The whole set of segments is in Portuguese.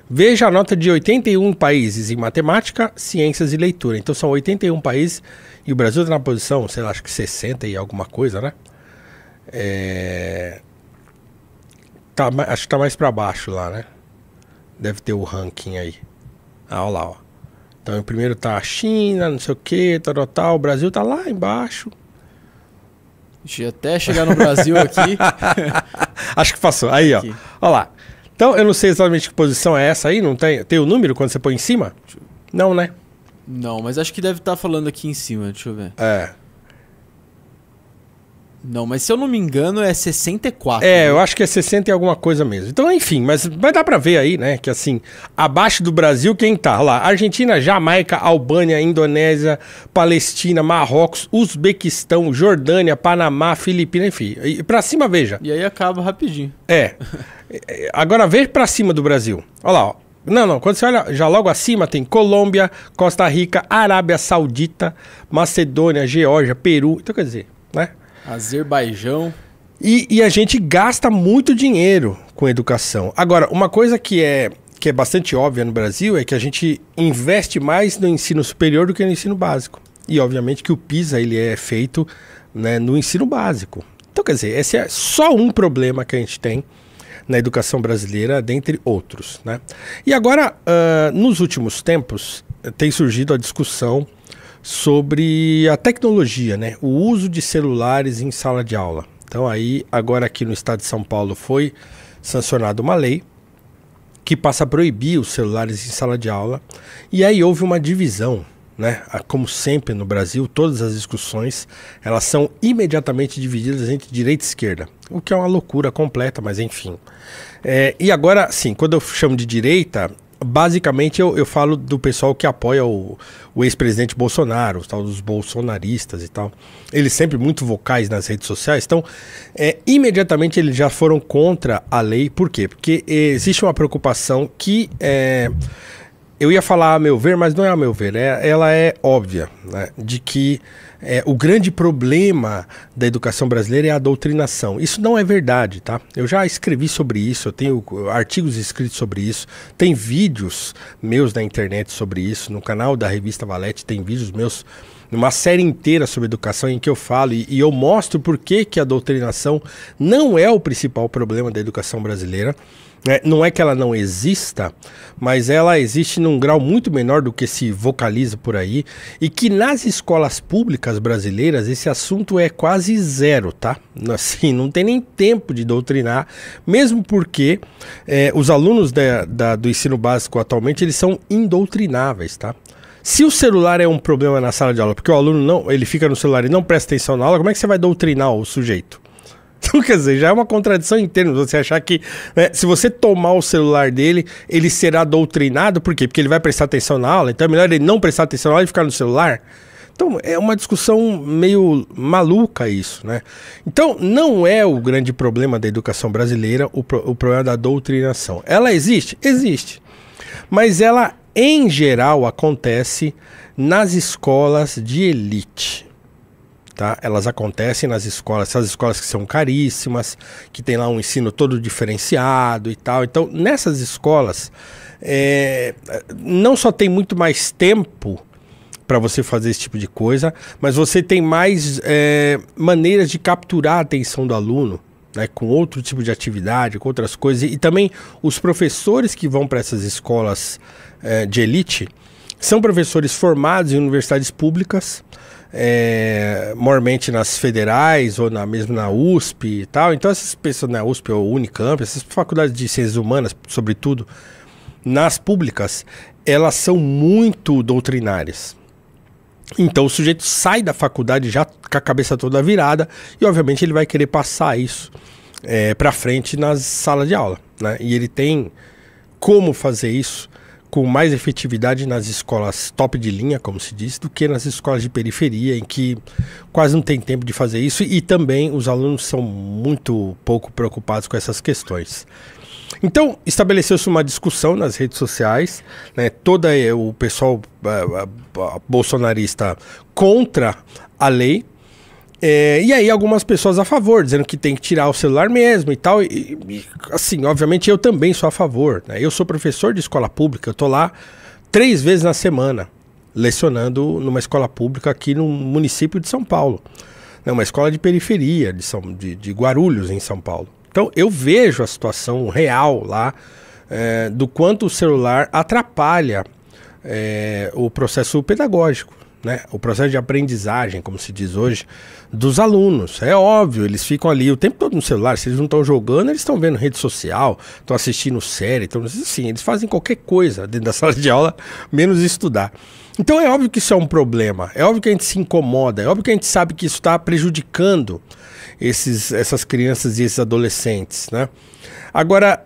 Veja a nota de 81 países em matemática, ciências e leitura. Então são 81 países e o Brasil está na posição, sei lá, acho que 60 e alguma coisa, né? Acho que tá mais para baixo lá, né? Deve ter o ranking aí. Olha lá, ó. Então, o primeiro tá a China, não sei o que, tal. O Brasil tá lá embaixo. Deixa eu até chegar no Brasil aqui. Acho que passou. Aí, ó. Aqui. Olha lá. Então, eu não sei exatamente que posição é essa aí. Não tem, tem o número quando você põe em cima? Não, né? Não, mas acho que deve estar falando aqui em cima. Deixa eu ver. Não, mas se eu não me engano é 64. Né? Eu acho que é 60 e alguma coisa mesmo. Então, enfim, mas vai dar pra ver aí, né? Que assim, abaixo do Brasil, quem tá? Olha lá, Argentina, Jamaica, Albânia, Indonésia, Palestina, Marrocos, Uzbequistão, Jordânia, Panamá, Filipinas, enfim. E pra cima, veja. E aí acaba rapidinho. Agora veja pra cima do Brasil. Olha lá, ó. Não, quando você olha já logo acima tem Colômbia, Costa Rica, Arábia Saudita, Macedônia, Geórgia, Peru. Então, quer dizer, né? Azerbaijão. E a gente gasta muito dinheiro com educação. Agora, uma coisa que é bastante óbvia no Brasil é que a gente investe mais no ensino superior do que no ensino básico. E, obviamente, que o PISA ele é feito, né, no ensino básico. Então, quer dizer, esse é só um problema que a gente tem na educação brasileira, dentre outros, né? E agora, nos últimos tempos, tem surgido a discussão sobre a tecnologia, né? O uso de celulares em sala de aula. Então aí, agora aqui no estado de São Paulo foi sancionada uma lei que passa a proibir os celulares em sala de aula. E aí houve uma divisão, né? Como sempre no Brasil, todas as discussões, elas são imediatamente divididas entre direita e esquerda. O que é uma loucura completa, mas enfim. E agora, sim, quando eu chamo de direita, basicamente eu falo do pessoal que apoia o ex-presidente Bolsonaro, os tal dos bolsonaristas e tal. Eles sempre muito vocais nas redes sociais. Então, imediatamente eles já foram contra a lei. Por quê? Porque existe uma preocupação que eu ia falar a meu ver, mas não é a meu ver. Ela é óbvia, né? De que o grande problema da educação brasileira é a doutrinação. Isso não é verdade, tá? Eu já escrevi sobre isso, eu tenho artigos escritos sobre isso, tem vídeos meus na internet sobre isso, no canal da Revista Valete tem vídeos meus, uma série inteira sobre educação em que eu falo e eu mostro por que a doutrinação não é o principal problema da educação brasileira. Não é que ela não exista, mas ela existe num grau muito menor do que se vocaliza por aí, e que nas escolas públicas brasileiras esse assunto é quase zero, tá? Assim, não tem nem tempo de doutrinar, mesmo porque os alunos do ensino básico atualmente, eles são indoutrináveis, tá? Se o celular é um problema na sala de aula, porque o aluno ele fica no celular e não presta atenção na aula, como é que você vai doutrinar o sujeito? Então, quer dizer, já é uma contradição em termos você achar que, né, se você tomar o celular dele, ele será doutrinado. Por quê? Porque ele vai prestar atenção na aula, então é melhor ele não prestar atenção na aula e ficar no celular. Então, é uma discussão meio maluca isso, né? Então, não é o grande problema da educação brasileira o problema da doutrinação. Ela existe? Existe. Mas ela, em geral, acontece nas escolas de elite. Tá? Elas acontecem nas escolas, essas escolas que são caríssimas, que tem lá um ensino todo diferenciado e tal. Então, nessas escolas, não só tem muito mais tempo para você fazer esse tipo de coisa, mas você tem mais maneiras de capturar a atenção do aluno, né, com outro tipo de atividade, com outras coisas. E também os professores que vão para essas escolas de elite são professores formados em universidades públicas, maiormente nas federais ou mesmo na USP e tal. Então essas pessoas na USP ou Unicamp, essas faculdades de ciências humanas, sobretudo nas públicas, elas são muito doutrinárias. Então o sujeito sai da faculdade já com a cabeça toda virada e obviamente ele vai querer passar isso para frente nas salas de aula, né? E ele tem como fazer isso com mais efetividade nas escolas top de linha, como se diz, do que nas escolas de periferia, em que quase não tem tempo de fazer isso, e também os alunos são muito pouco preocupados com essas questões. Então, estabeleceu-se uma discussão nas redes sociais, né, todo o pessoal bolsonarista contra a lei, E aí algumas pessoas a favor, dizendo que tem que tirar o celular mesmo e tal. Assim, obviamente eu também sou a favor, né? Eu sou professor de escola pública, eu tô lá 3 vezes na semana, lecionando numa escola pública aqui no município de São Paulo. É uma escola de periferia de Guarulhos, em São Paulo. Então eu vejo a situação real lá, do quanto o celular atrapalha o processo pedagógico, né? O processo de aprendizagem, como se diz hoje, dos alunos. É óbvio, eles ficam ali o tempo todo no celular. Se eles não estão jogando, eles estão vendo rede social, estão assistindo série, assim, eles fazem qualquer coisa dentro da sala de aula, menos estudar. Então é óbvio que isso é um problema, é óbvio que a gente se incomoda, é óbvio que a gente sabe que isso está prejudicando essas crianças e esses adolescentes, né? Agora,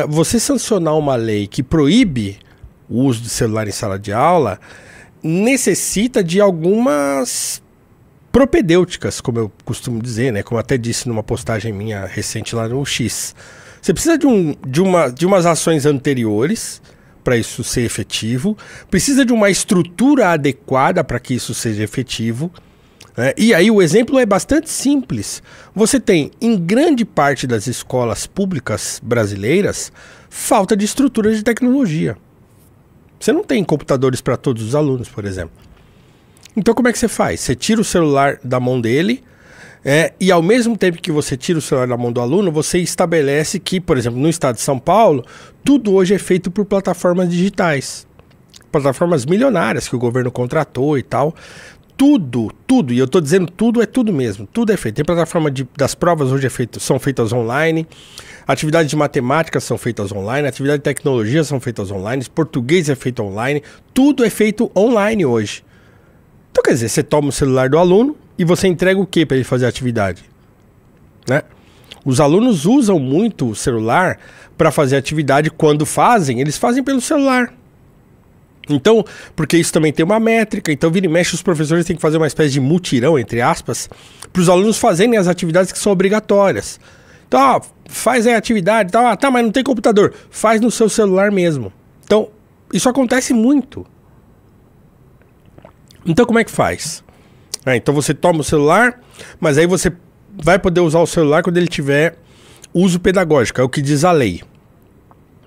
você sancionar uma lei que proíbe o uso de celular em sala de aula necessita de algumas propedêuticas, como eu costumo dizer, né? Como eu até disse numa postagem minha recente lá no X. Você precisa de umas ações anteriores para isso ser efetivo, precisa de uma estrutura adequada para que isso seja efetivo, né? E aí o exemplo é bastante simples. Você tem, em grande parte das escolas públicas brasileiras, falta de estrutura de tecnologia. Você não tem computadores para todos os alunos, por exemplo. Então como é que você faz? Você tira o celular da mão dele, e ao mesmo tempo que você tira o celular da mão do aluno, você estabelece que, por exemplo, no estado de São Paulo, tudo hoje é feito por plataformas digitais. Plataformas milionárias que o governo contratou e tal. Tudo, e eu estou dizendo tudo é tudo mesmo, tudo é feito. Tem plataforma das provas hoje são feitas online, atividades de matemática são feitas online, atividades de tecnologia são feitas online, português é feito online, tudo é feito online hoje. Então quer dizer, você toma o celular do aluno e você entrega o que para ele fazer a atividade? Né? Os alunos usam muito o celular para fazer atividade. Quando fazem, eles fazem pelo celular. Então, porque isso também tem uma métrica, então vira e mexe os professores têm que fazer uma espécie de mutirão, entre aspas, para os alunos fazerem as atividades que são obrigatórias. Então, ó, faz aí a atividade, tá, mas não tem computador, faz no seu celular mesmo. Então, isso acontece muito. Então, como é que faz? Então você toma o celular, mas aí você vai poder usar o celular quando ele tiver uso pedagógico, é o que diz a lei.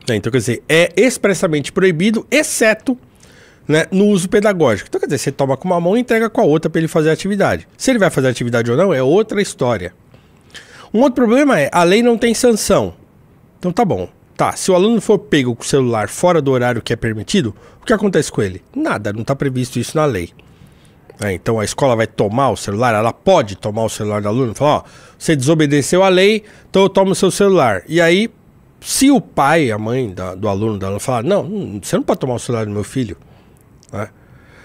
Então, quer dizer, é expressamente proibido, exceto, né, no uso pedagógico. Então, quer dizer, você toma com uma mão e entrega com a outra para ele fazer a atividade. Se ele vai fazer a atividade ou não, é outra história. Um outro problema é, a lei não tem sanção. Então tá bom. Tá, se o aluno for pego com o celular fora do horário que é permitido, o que acontece com ele? Nada, não está previsto isso na lei. Então a escola vai tomar o celular, ela pode tomar o celular do aluno, falar, ó, você desobedeceu a lei, então eu tomo o seu celular. E aí, se o pai, a mãe do aluno, da aluna falar, não, você não pode tomar o celular do meu filho, né?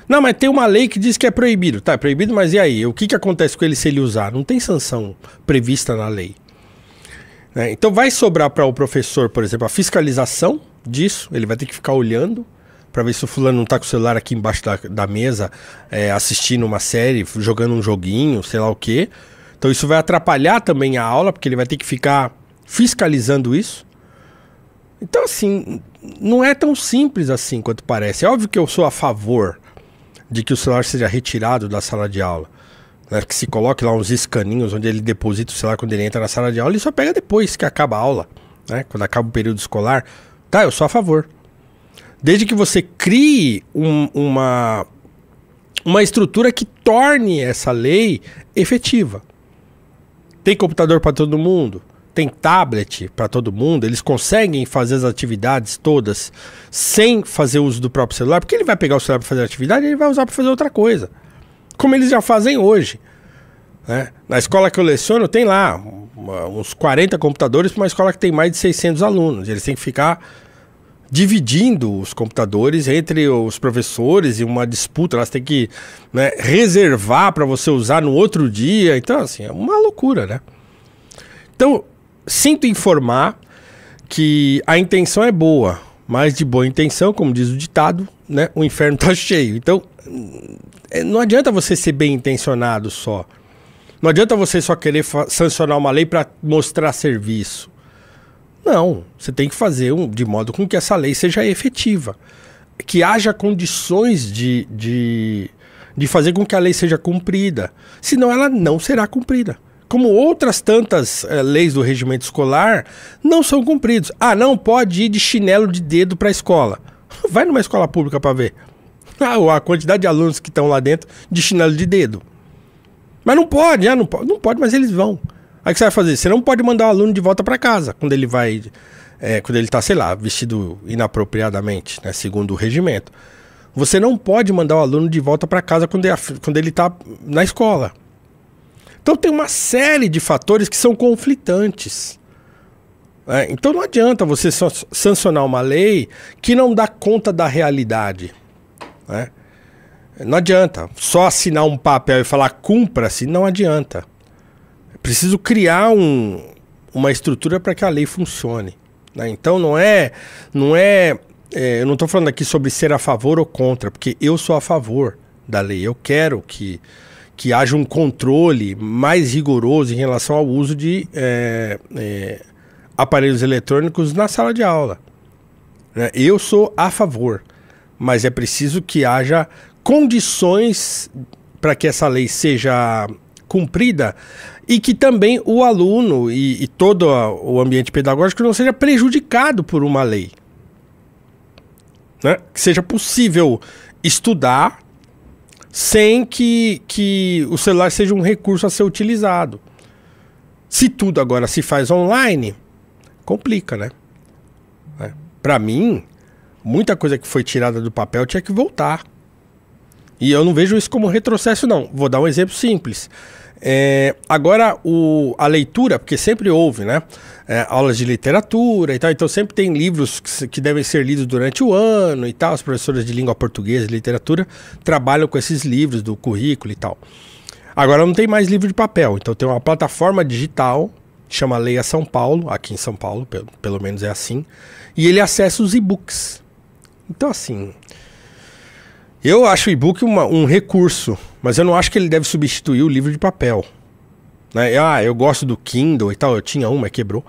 Não, mas tem uma lei que diz que é proibido. Tá, é proibido, mas e aí? O que acontece com ele se ele usar? Não tem sanção prevista na lei. Então vai sobrar para o professor, por exemplo, a fiscalização disso. Ele vai ter que ficar olhando para ver se o fulano não está com o celular aqui embaixo da mesa, assistindo uma série, jogando um joguinho, sei lá o quê. Então isso vai atrapalhar também a aula, porque ele vai ter que ficar fiscalizando isso. Então assim, não é tão simples assim quanto parece. É óbvio que eu sou a favor de que o celular seja retirado da sala de aula, né? Que se coloque lá uns escaninhos onde ele deposita o celular quando ele entra na sala de aula e só pega depois que acaba a aula, né? Quando acaba o período escolar. Tá, eu sou a favor. Desde que você crie uma estrutura que torne essa lei efetiva. Tem computador para todo mundo? Tem tablet para todo mundo? Eles conseguem fazer as atividades todas sem fazer uso do próprio celular? Porque ele vai pegar o celular para fazer a atividade e ele vai usar para fazer outra coisa. Como eles já fazem hoje, né? Na escola que eu leciono tem lá uns 40 computadores para uma escola que tem mais de 600 alunos. Eles têm que ficar dividindo os computadores entre os professores e uma disputa. Elas têm que, né, reservar para você usar no outro dia. Então, assim, é uma loucura, né? Então, sinto informar que a intenção é boa, mas de boa intenção, como diz o ditado, né, o inferno tá cheio. Então, não adianta você ser bem intencionado só. Não adianta você só querer sancionar uma lei para mostrar serviço. Não, você tem que fazer de modo com que essa lei seja efetiva. Que haja condições de de fazer com que a lei seja cumprida. Senão ela não será cumprida. Como outras tantas leis do regimento escolar não são cumpridas. Ah, não pode ir de chinelo de dedo para a escola. Vai numa escola pública para ver. A quantidade de alunos que estão lá dentro de chinelo de dedo. Mas não pode, não pode, mas eles vão. Aí o que você vai fazer? Você não pode mandar o aluno de volta para casa quando ele vai, quando ele está, sei lá, vestido inapropriadamente, né, segundo o regimento. Você não pode mandar o aluno de volta para casa quando ele está na escola. Então tem uma série de fatores que são conflitantes. Então não adianta você sancionar uma lei que não dá conta da realidade. Né? Não adianta só assinar um papel e falar cumpra-se, não adianta. É preciso criar uma estrutura para que a lei funcione. Né? Então eu não estou falando aqui sobre ser a favor ou contra, porque eu sou a favor da lei. Eu quero que haja um controle mais rigoroso em relação ao uso de aparelhos eletrônicos na sala de aula. Né? Eu sou a favor, mas é preciso que haja condições para que essa lei seja cumprida e que também o aluno e todo o ambiente pedagógico não seja prejudicado por uma lei. Né? Que seja possível estudar sem que o celular seja um recurso a ser utilizado. Se tudo agora se faz online, complica, né? Para mim, muita coisa que foi tirada do papel tinha que voltar. E eu não vejo isso como retrocesso, não. Vou dar um exemplo simples. Agora, a leitura, porque sempre houve, né? Aulas de literatura e tal. Então sempre tem livros que devem ser lidos durante o ano e tal. As professoras de língua portuguesa e literatura trabalham com esses livros do currículo e tal. Agora não tem mais livro de papel. Então tem uma plataforma digital, chama Leia São Paulo, aqui em São Paulo, pelo menos é assim. E ele acessa os e-books. Então assim... Eu acho o e-book um recurso, mas eu não acho que ele deve substituir o livro de papel. Né? Eu gosto do Kindle e tal, eu tinha mas quebrou.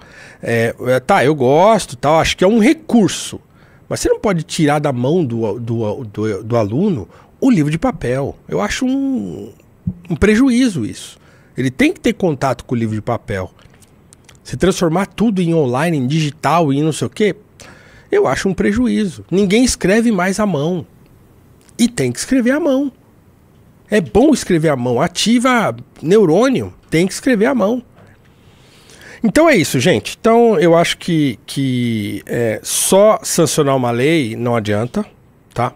Eu gosto, tal, acho que é um recurso. Mas você não pode tirar da mão do aluno o livro de papel. Eu acho um prejuízo isso. Ele tem que ter contato com o livro de papel. Se transformar tudo em online, em digital e não sei o quê, eu acho um prejuízo. Ninguém escreve mais à mão. E tem que escrever à mão. É bom escrever à mão. Ativa neurônio. Tem que escrever à mão. Então é isso, gente. Então eu acho que só sancionar uma lei não adianta, tá?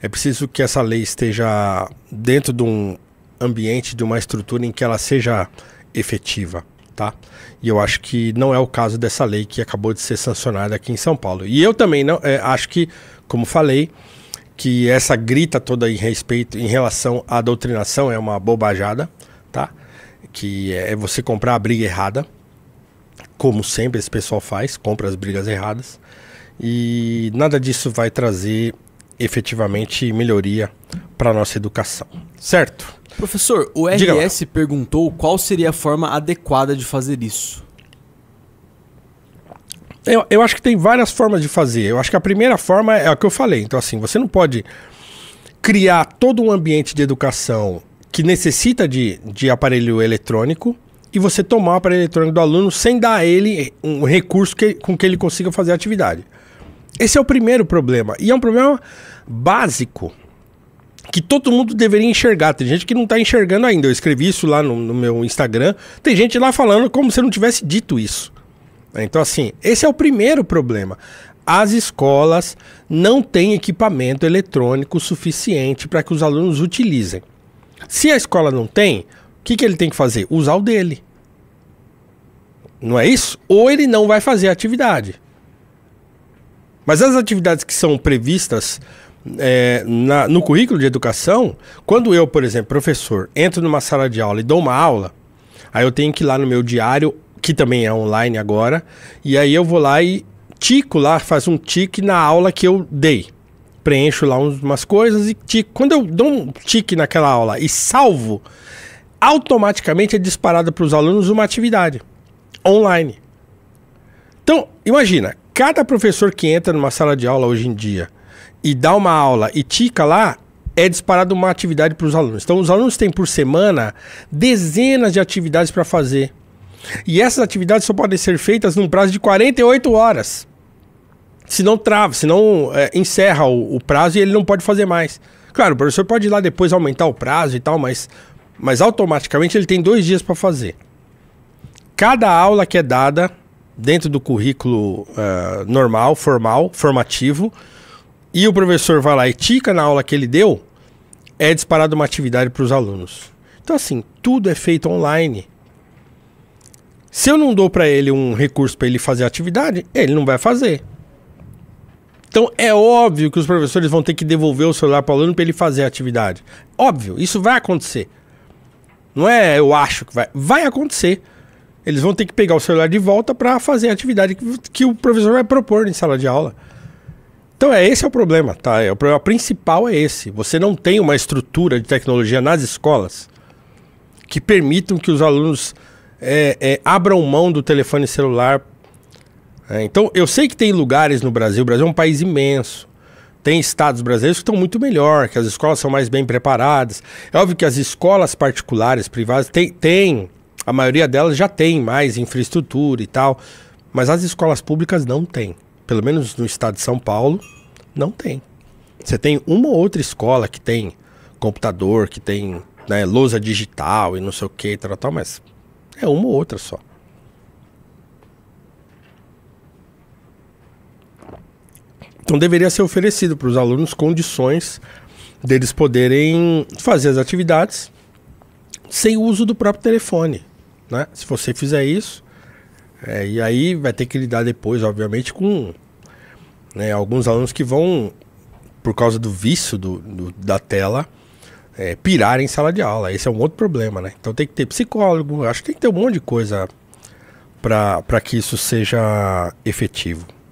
É preciso que essa lei esteja dentro de um ambiente, de uma estrutura em que ela seja efetiva, tá? E eu acho que não é o caso dessa lei que acabou de ser sancionada aqui em São Paulo. E eu também não acho que, como falei, que essa grita toda em relação à doutrinação é uma bobajada, tá? Que é você comprar a briga errada, como sempre esse pessoal faz, compra as brigas erradas, e nada disso vai trazer efetivamente melhoria para a nossa educação, certo? Professor, o RS perguntou qual seria a forma adequada de fazer isso. Eu acho que tem várias formas de fazer. Eu acho que a primeira forma é a que eu falei. Então, assim, você não pode criar todo um ambiente de educação que necessita de aparelho eletrônico e você tomar o aparelho eletrônico do aluno sem dar a ele um recurso com que ele consiga fazer a atividade. Esse é o primeiro problema. E é um problema básico que todo mundo deveria enxergar. Tem gente que não está enxergando ainda. Eu escrevi isso lá no meu Instagram. Tem gente lá falando como se eu não tivesse dito isso. Então, assim, esse é o primeiro problema. As escolas não têm equipamento eletrônico suficiente para que os alunos utilizem. Se a escola não tem, o que ele tem que fazer? Usar o dele. Não é isso? Ou ele não vai fazer a atividade. Mas as atividades que são previstas no currículo de educação, quando eu, por exemplo, professor, entro numa sala de aula e dou uma aula, aí eu tenho que ir lá no meu diário, que também é online agora, e aí eu vou lá e tico lá, faço um tique na aula que eu dei. Preencho lá umas coisas e tico. Quando eu dou um tique naquela aula e salvo, automaticamente é disparada para os alunos uma atividade online. Então, imagina, cada professor que entra numa sala de aula hoje em dia e dá uma aula e tica lá, é disparado uma atividade para os alunos. Então, os alunos têm por semana dezenas de atividades para fazer. E essas atividades só podem ser feitas num prazo de 48 horas. Senão trava, senão encerra o prazo e ele não pode fazer mais. Claro, o professor pode ir lá depois aumentar o prazo e tal, mas automaticamente ele tem 2 dias para fazer. Cada aula que é dada dentro do currículo normal, formal, formativo, e o professor vai lá e tica na aula que ele deu, é disparado uma atividade para os alunos. Então assim, tudo é feito online. Se eu não dou para ele um recurso para ele fazer a atividade, ele não vai fazer. Então é óbvio que os professores vão ter que devolver o celular para o aluno para ele fazer a atividade. Óbvio, isso vai acontecer. Não é eu acho que vai. Vai acontecer. Eles vão ter que pegar o celular de volta para fazer a atividade que o professor vai propor em sala de aula. Então esse é o problema, tá? O problema principal é esse. Você não tem uma estrutura de tecnologia nas escolas que permitam que os alunos abram mão do telefone celular. Então, eu sei que tem lugares no Brasil, o Brasil é um país imenso, tem estados brasileiros que estão muito melhor, que as escolas são mais bem preparadas. É óbvio que as escolas particulares, privadas, a maioria delas já tem mais infraestrutura e tal, mas as escolas públicas não têm. Pelo menos no estado de São Paulo, não tem. Você tem uma ou outra escola que tem computador, que tem lousa digital e não sei o que, tal, mas é uma ou outra só. Então deveria ser oferecido para os alunos condições deles poderem fazer as atividades sem o uso do próprio telefone, né? Se você fizer isso, e aí vai ter que lidar depois, obviamente, com alguns alunos que vão, por causa do vício da tela, pirar em sala de aula. Esse é um outro problema, né? Então tem que ter psicólogo, acho que tem que ter um monte de coisa para que isso seja efetivo.